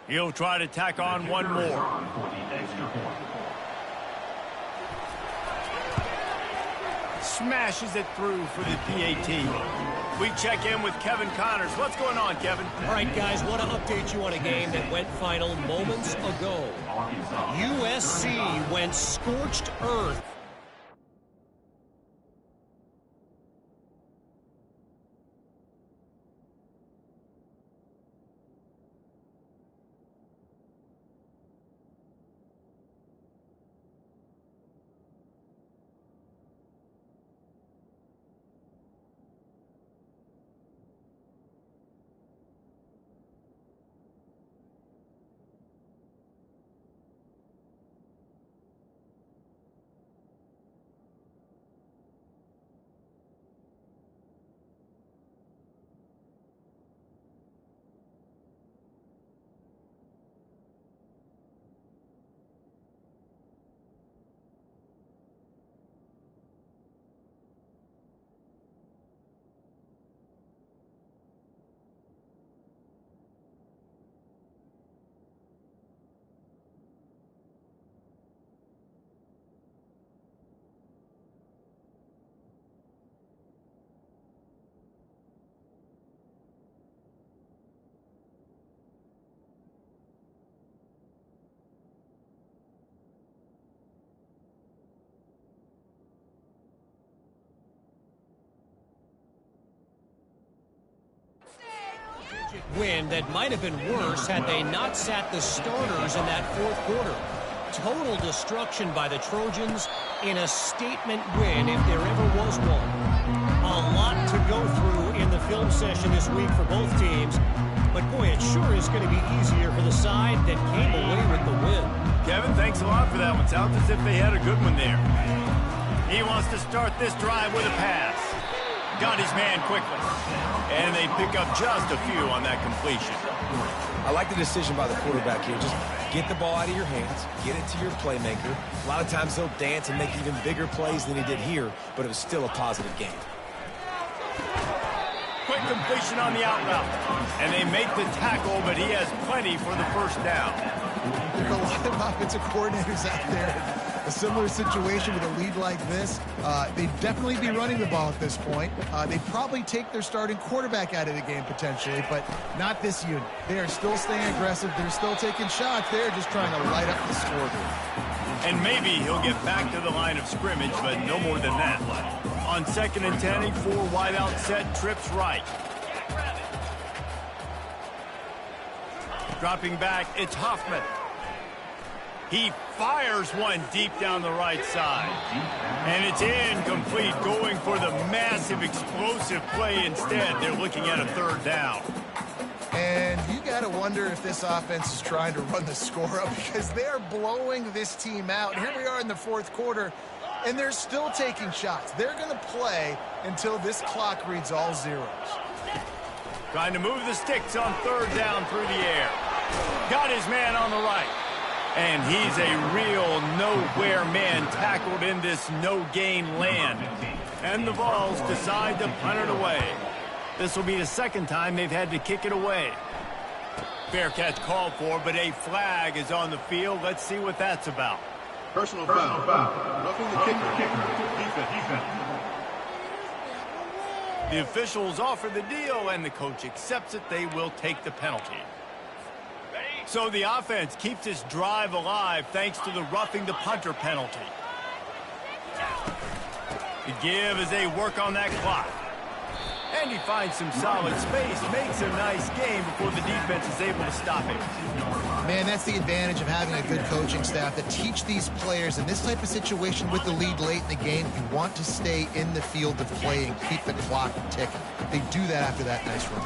He'll try to tack on one more. Smashes it through for the PAT. We check in with Kevin Connors. What's going on, Kevin? All right, guys, want to update you on a game that went final moments ago. USC went scorched earth win that might have been worse had they not sat the starters in that fourth quarter. Total destruction by the Trojans in a statement win if there ever was one. A lot to go through in the film session this week for both teams. But, boy, it sure is going to be easier for the side that came away with the win. Kevin, thanks a lot for that one. Sounds as if they had a good one there. He wants to start this drive with a pass. Got his man quickly. And they pick up just a few on that completion. I like the decision by the quarterback here. Just get the ball out of your hands, get it to your playmaker. A lot of times they'll dance and make even bigger plays than he did here, but it was still a positive game. Quick completion on the out route. And they make the tackle, but he has plenty for the first down. There are a lot of offensive coordinators out there. A similar situation with a lead like this. They'd definitely be running the ball at this point. They'd probably take their starting quarterback out of the game potentially, but not this unit. They are still staying aggressive. They're still taking shots. They're just trying to light up the scoreboard. And maybe he'll get back to the line of scrimmage, but no more than that. On 2nd and 10, a 4 wide out set, trips right. Dropping back, it's Hoffman. He fires one deep down the right side. And it's incomplete, going for the massive explosive play instead. They're looking at a 3rd down. And you got to wonder if this offense is trying to run the score up because they're blowing this team out. Here we are in the 4th quarter, and they're still taking shots. They're going to play until this clock reads all zeros. Trying to move the sticks on 3rd down through the air. Got his man on the right. And he's a real nowhere man tackled in this no-gain land. And the Vols decide to punt it away. This will be the 2nd time they've had to kick it away. Fair catch called for, but a flag is on the field. Let's see what that's about. Personal foul. Roughing the kicker. Defense. The officials offer the deal, and the coach accepts it. They will take the penalty. So the offense keeps this drive alive thanks to the roughing the punter penalty. The give as they work on that clock. And he finds some solid space, makes a nice game before the defense is able to stop him. Man, that's the advantage of having a good coaching staff that teach these players in this type of situation with the lead late in the game. You want to stay in the field of play and keep the clock ticking. They do that after that nice run.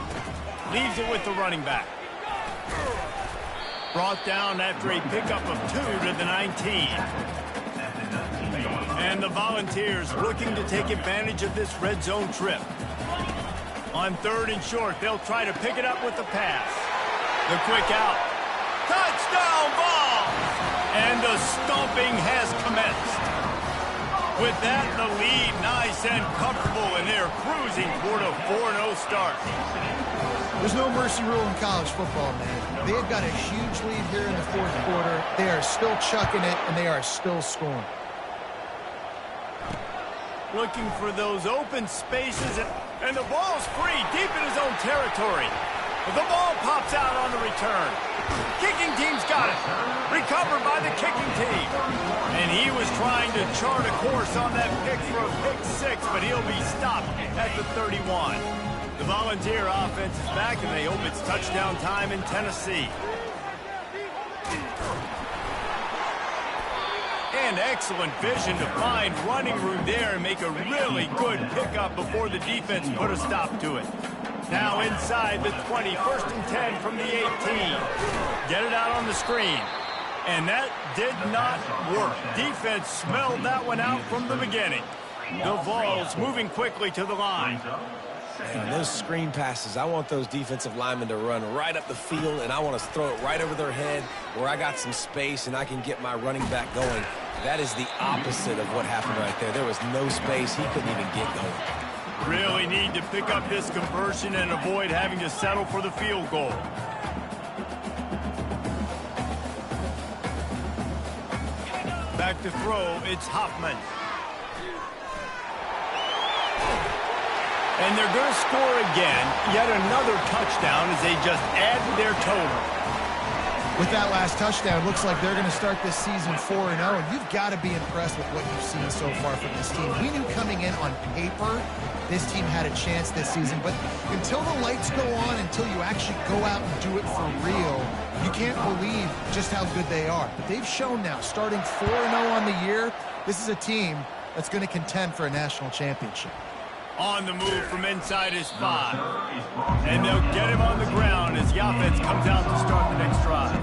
Leaves it with the running back. Brought down after a pickup of 2 to the 19. And the Volunteers looking to take advantage of this red zone trip. On 3rd and short, they'll try to pick it up with the pass. The quick out. Touchdown ball! And the stomping has commenced. With that, the lead nice and comfortable, and they're cruising toward a 4-0 start. There's no mercy rule in college football, man. They have got a huge lead here in the 4th quarter. They are still chucking it, and they are still scoring. Looking for those open spaces, and the ball's free deep in his own territory. But the ball pops out on the return. Kicking team's got it. Recovered by the kicking team. And he was trying to chart a course on that pick for a pick 6, but he'll be stopped at the 31. The Volunteer offense is back, and they hope it's touchdown time in Tennessee. And excellent vision to find running room there and make a really good pickup before the defense put a stop to it. Now inside the 20, 1st and 10 from the 18. Get it out on the screen. And that did not work. Defense smelled that one out from the beginning. The Vols moving quickly to the line. And those screen passes, I want those defensive linemen to run right up the field, and I want to throw it right over their head where I got some space and I can get my running back going. That is the opposite of what happened right there. There was no space. He couldn't even get going. Really need to pick up this conversion and avoid having to settle for the field goal. Back to throw, it's Hoffman. And they're going to score again. Yet another touchdown as they just add to their total. With that last touchdown, looks like they're going to start this season 4-0, and you've got to be impressed with what you've seen so far from this team. We knew coming in on paper this team had a chance this season, but until the lights go on, until you actually go out and do it for real, you can't believe just how good they are. But they've shown now, starting 4-0 on the year, this is a team that's going to contend for a national championship. On the move from inside his 5. And they'll get him on the ground as the offense comes out to start the next drive.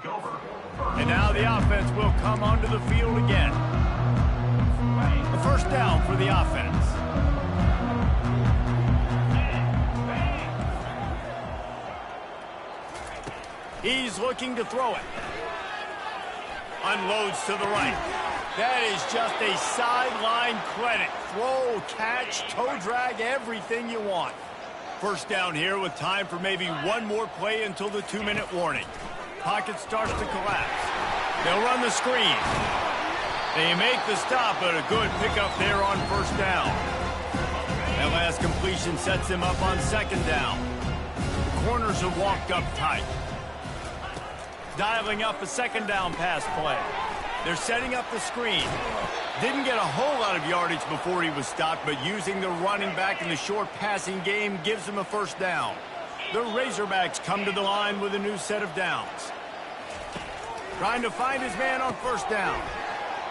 And now the offense will come onto the field again. A first down for the offense. He's looking to throw it. Unloads to the right. That is just a sideline credit. Throw, catch, toe drag, everything you want. First down here with time for maybe one more play until the 2-minute warning. Pocket starts to collapse. They'll run the screen. They make the stop, but a good pickup there on first down. That last completion sets them up on second down. The corners have walked up tight. Dialing up a second down pass play. They're setting up the screen. Didn't get a whole lot of yardage before he was stopped, but using the running back in the short passing game gives him a first down. The Razorbacks come to the line with a new set of downs. Trying to find his man on first down.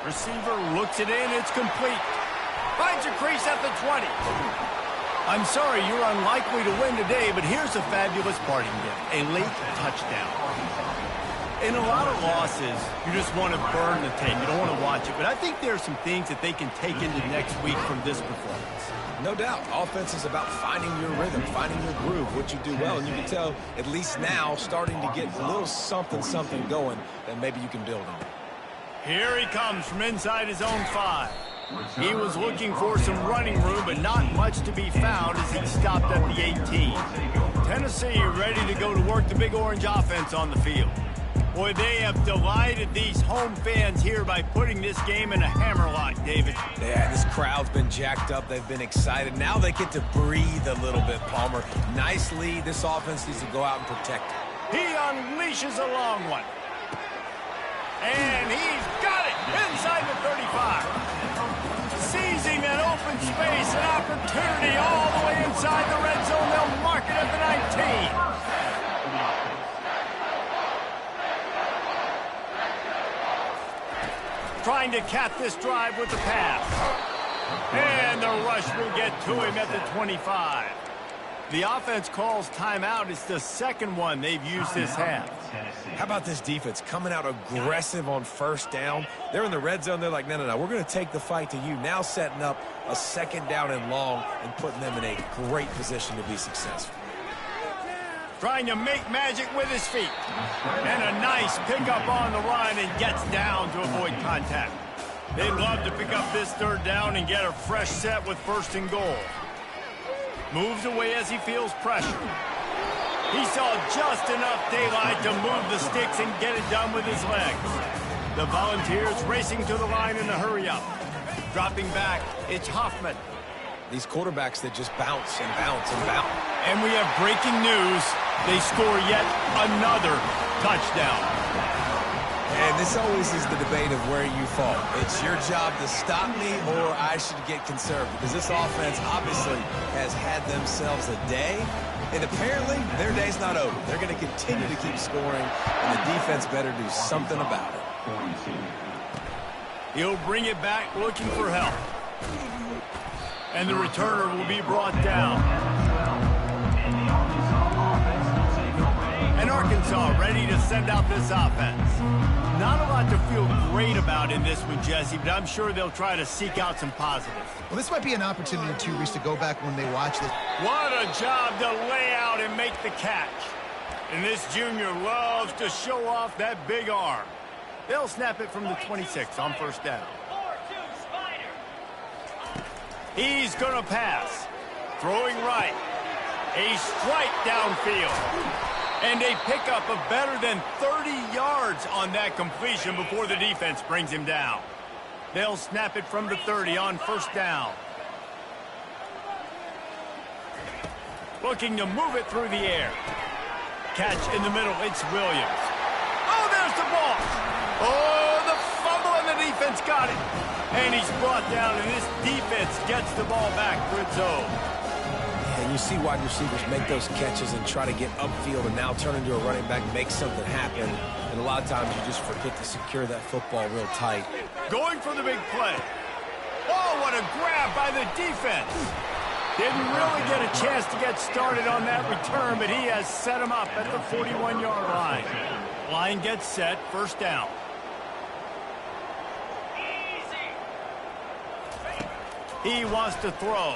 Receiver looks it in. It's complete. Finds a crease at the 20. I'm sorry you're unlikely to win today, but here's a fabulous parting gift. A late touchdown. In a lot of losses, you just want to burn the tape. You don't want to watch it. But I think there are some things that they can take into next week from this performance. No doubt. Offense is about finding your rhythm, finding your groove, what you do well. And you can tell, at least now, starting to get a little something going that maybe you can build on. Here he comes from inside his own 5. He was looking for some running room, but not much to be found as he stopped at the 18. Tennessee ready to go to work the Big Orange offense on the field. Boy, they have delighted these home fans here by putting this game in a hammerlock, David. Yeah, this crowd's been jacked up. They've been excited. Now they get to breathe a little bit, Palmer. Nice lead. This offense needs to go out and protect it. He unleashes a long one. And he's got it inside the 35. Seizing an open space, an opportunity all the way inside the red zone. They'll mark it at the 19. Trying to cap this drive with the pass. And the rush will get to him at the 25. The offense calls timeout. It's the second one they've used this half. How about this defense coming out aggressive on first down? They're in the red zone. They're like, no, we're going to take the fight to you. Now setting up a second down and long and putting them in a great position to be successful. Trying to make magic with his feet. And a nice pickup on the run and gets down to avoid contact. They'd love to pick up this third down and get a fresh set with first and goal. Moves away as he feels pressure. He saw just enough daylight to move the sticks and get it done with his legs. The Volunteers racing to the line in a hurry-up. Dropping back, it's Hoffman. These quarterbacks that just bounce and bounce and bounce. And we have breaking news. They score yet another touchdown. And this always is the debate of where you fall. It's your job to stop me or I should get conservative. Because this offense obviously has had themselves a day. And apparently their day's not over. They're going to continue to keep scoring. And the defense better do something about it. He'll bring it back looking for help. And the returner will be brought down. And Arkansas ready to send out this offense. Not a lot to feel great about in this one, Jesse, but I'm sure they'll try to seek out some positives. Well, this might be an opportunity, too, Reese, to go back when they watch this. What a job to lay out and make the catch. And this junior loves to show off that big arm. They'll snap it from the 26 on first down. He's going to pass. Throwing right. A strike downfield. And a pickup of better than 30 yards on that completion before the defense brings him down. They'll snap it from the 30 on first down. Looking to move it through the air. Catch in the middle. It's Williams. Oh, there's the ball. Oh, the fumble, and the defense got it. And he's brought down, and this defense gets the ball back for its own. And you see wide receivers make those catches and try to get upfield and now turn into a running back, make something happen. And a lot of times you just forget to secure that football real tight. Going for the big play. Oh, what a grab by the defense. Didn't really get a chance to get started on that return, but he has set him up at the 41-yard line. Line gets set, first down. He wants to throw.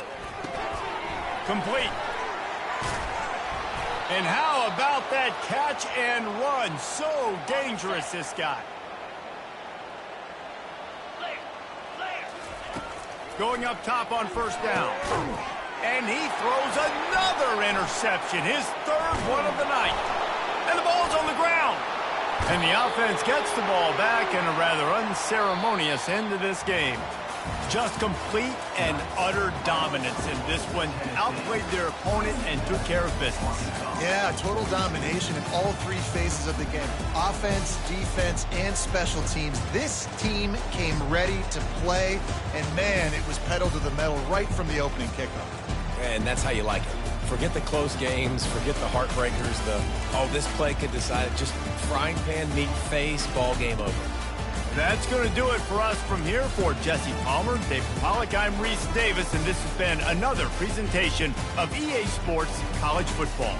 Complete. And how about that catch and run? So dangerous, this guy. Going up top on first down. And he throws another interception, his third one of the night. And the ball's on the ground. And the offense gets the ball back in a rather unceremonious end to this game. Just complete and utter dominance in this one. Outplayed their opponent and took care of business. Yeah, total domination in all three phases of the game. Offense, defense, and special teams. This team came ready to play, and man, it was pedal to the metal right from the opening kickoff. And that's how you like it. Forget the close games, forget the heartbreakers, this play could decide it. Just frying pan, meat face, ball game over. That's going to do it for us from here. For Jesse Palmer, Dave Pollack, I'm Reese Davis, and this has been another presentation of EA Sports College Football.